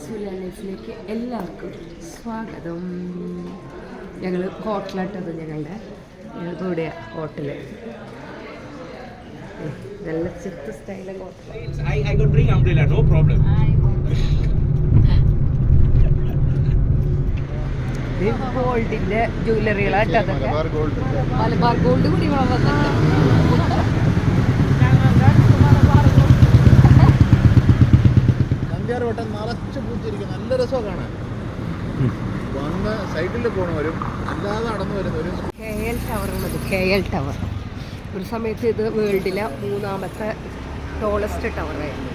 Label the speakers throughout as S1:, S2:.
S1: സുല ലൈഫിലേക്ക് എല്ലാവർക്കും സ്വാഗതം. ഞങ്ങൾ ഹോട്ടലാട്ടത് ഞങ്ങളുടെ ഇവിടെ ഹോട്ടല് നല്ല ചെത്ത് സ്റ്റൈലും ഗോൾഡിന്റെ ജ്വല്ലറികളാട്ടോ അതൊക്കെ. മലബാർ ഗോൾഡ് കൂടി
S2: വട്ടം നിറച്ച് പൂച്ചിരിക്കും. നല്ല രസമാണ് കാണാൻ. വന്ന് സൈഡിൽ പോണവരും അല്ലാതെ നടന്നു വരുന്നവരും.
S1: KL ടവർ ഉള്ളത് KL ടവർ ഒരു സമയത്ത് ഇത് വേൾഡിലെ 3ാമത്തെ ടോളസ്റ്റ് ടവറായിരുന്നു.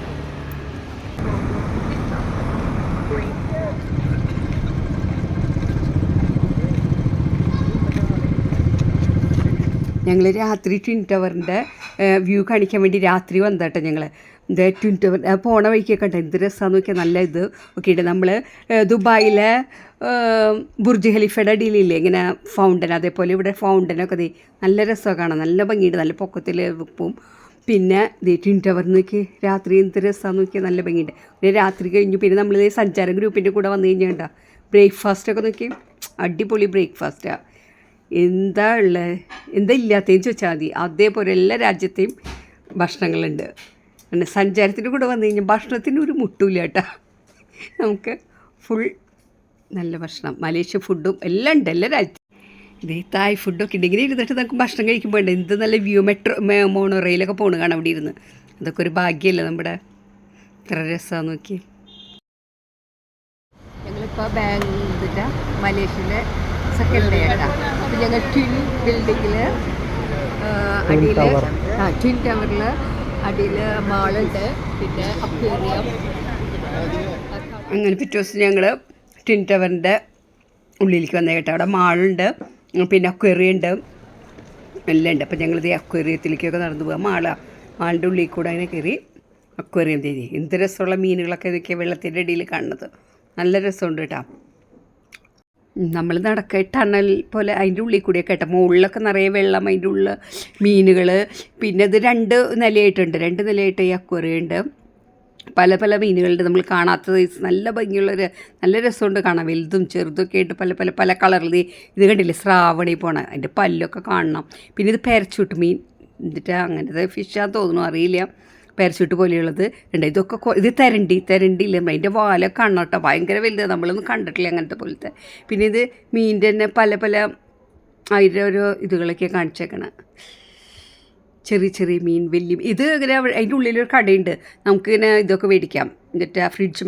S1: ഞങ്ങൾ രാത്രി ട്വിൻ ടവറിൻ്റെ വ്യൂ കാണിക്കാൻ വേണ്ടി രാത്രി വന്നേട്ടോ ഞങ്ങൾ. ഇത് ട്വിൻ ടവർ പോണ വഴിക്കൊക്കെ ഉണ്ട്. എന്ത് രസമാണെന്ന് നോക്കിയാൽ നല്ല ഇത് ഒക്കെ ഉണ്ട്. നമ്മൾ ദുബായിലെ ബുർജ് ഖലീഫയുടെ അടിയിലില്ലേ ഇങ്ങനെ ഫൗണ്ടൻ, അതേപോലെ ഇവിടെ ഫൗണ്ടനൊക്കെ ദേ നല്ല രസമൊക്കെ കാണാം. നല്ല ഭംഗിയുണ്ട്, നല്ല പൊക്കത്തിൽ വെപ്പും. പിന്നെ ദേ ട്വിൻ ടവർ നോക്കി രാത്രി എന്ത് രസമാണെന്ന് നോക്കിയാൽ നല്ല ഭംഗിയുണ്ട്. പിന്നെ രാത്രി കഴിഞ്ഞു പിന്നെ നമ്മൾ സഞ്ചാര ഗ്രൂപ്പിൻ്റെ കൂടെ വന്നു കഴിഞ്ഞാൽ ബ്രേക്ക്ഫാസ്റ്റൊക്കെ നോക്കി അടിപൊളി ബ്രേക്ക്ഫാസ്റ്റാണ്. എന്താ ഉള്ളത്, എന്താ ഇല്ലാത്തതെന്ന് ചോദിച്ചാൽ മതി. അതേപോലെ എല്ലാ രാജ്യത്തെയും ഭക്ഷണങ്ങളുണ്ട്. പിന്നെ സഞ്ചാരത്തിൻ്റെ കൂടെ വന്നു കഴിഞ്ഞാൽ ഭക്ഷണത്തിന് ഒരു മുട്ടില്ല കേട്ടോ. നമുക്ക് ഫുൾ നല്ല ഭക്ഷണം, മലേഷ്യ ഫുഡും എല്ലാം ഉണ്ട് എല്ലാ രാജ്യത്തും. ഇത് തായ് ഫുഡൊക്കെ ഉണ്ട്. ഇങ്ങനെ ഇരുന്നിട്ട് നമുക്ക് ഭക്ഷണം കഴിക്കുമ്പോൾ ഉണ്ട് എന്ത് നല്ല വ്യൂ. മോണോറയിലൊക്കെ പോകണം കാണാം അവിടെ ഇരുന്ന്. അതൊക്കെ ഒരു ഭാഗ്യമല്ലേ നമ്മുടെ. ഇത്ര രസമാണെന്ന് നോക്കി. ഞങ്ങളിപ്പോൾ ബാംഗ്ലൂരിലെ മലേഷ്യയിലെ സെക്കൻഡ് ഡേ ആയിട്ടാണ്. അപ്പോൾ ഞങ്ങൾ ട്വിൻ ബിൽഡിങ്ങിൽ അടിയിൽ ട്വിൻ ടവറിൽ അടിയിൽ മാളുണ്ട്, പിന്നെ അക്വേറിയം. അങ്ങനെ പിറ്റേ ദിവസം ഞങ്ങൾ ട്വിൻ ടവറിൻ്റെ ഉള്ളിലേക്ക് വന്നേ കേട്ടോ. അവിടെ മാളുണ്ട്, പിന്നെ അക്വേറിയം ഉണ്ട്, എല്ലാം ഉണ്ട്. അപ്പോൾ ഞങ്ങളിത് അക്വേറിയത്തിലേക്കൊക്കെ നടന്നു പോകാം. മാളിൻ്റെ ഉള്ളിൽ കൂടെ അതിനെ കയറി അക്വേറിയം ചെയ്തി. എന്ത് രസമുള്ള മീനുകളൊക്കെ ഇതൊക്കെ വെള്ളത്തിൻ്റെ ഇടയിൽ കാണുന്നത്. നല്ല രസമുണ്ട് കേട്ടോ. നമ്മൾ ടണൽ പോലെ അതിൻ്റെ ഉള്ളിൽ കൂടിയൊക്കെ കേട്ടോ. മുകളിലൊക്കെ നിറയെ വെള്ളം, അതിൻ്റെ ഉള്ളിൽ മീനുകൾ. പിന്നെ ഇത് 2 നിലയായിട്ടുണ്ട്. 2 നിലയായിട്ട് ഈ അക്വേറിയം ഉണ്ട്. പല പല മീനുകളുണ്ട്, നമ്മൾ കാണാത്തത്. നല്ല ഭംഗിയുള്ളൊരു നല്ല രസമുണ്ട് കാണാൻ. വലുതും ചെറുതൊക്കെ ആയിട്ട് പല പല പല കളറിൽ. ഇത് കണ്ടില്ലേ സ്രാവണി പോണ, അതിൻ്റെ പല്ലൊക്കെ കാണണം. പിന്നെ ഇത് പാരച്യൂട്ട് മീൻ എന്നിട്ട് അങ്ങനത്തെ ഫിഷാന്ന് തോന്നുന്നു, അറിയില്ല. പാരച്യൂട്ട് പോലെയുള്ളത് ഉണ്ട്. ഇതൊക്കെ ഇത് തെരണ്ടിയില്ല, അതിൻ്റെ വാലൊക്കെ കാണണം കേട്ടോ. ഭയങ്കര വലുത്, നമ്മളൊന്നും കണ്ടിട്ടില്ല അങ്ങനത്തെ പോലത്തെ. പിന്നെ ഇത് മീനിൻ്റെ തന്നെ പല പല അതിൻ്റെ ഓരോ ഇതുകളൊക്കെ കാണിച്ചേക്കണം. ചെറിയ ചെറിയ മീൻ, വലിയ ഇത് ഇങ്ങനെ അതിൻ്റെ ഉള്ളിലൊരു കടയുണ്ട്. നമുക്കിങ്ങനെ ഇതൊക്കെ മേടിക്കാം. എന്നിട്ട് ആ ഫ്രിഡ്ജ്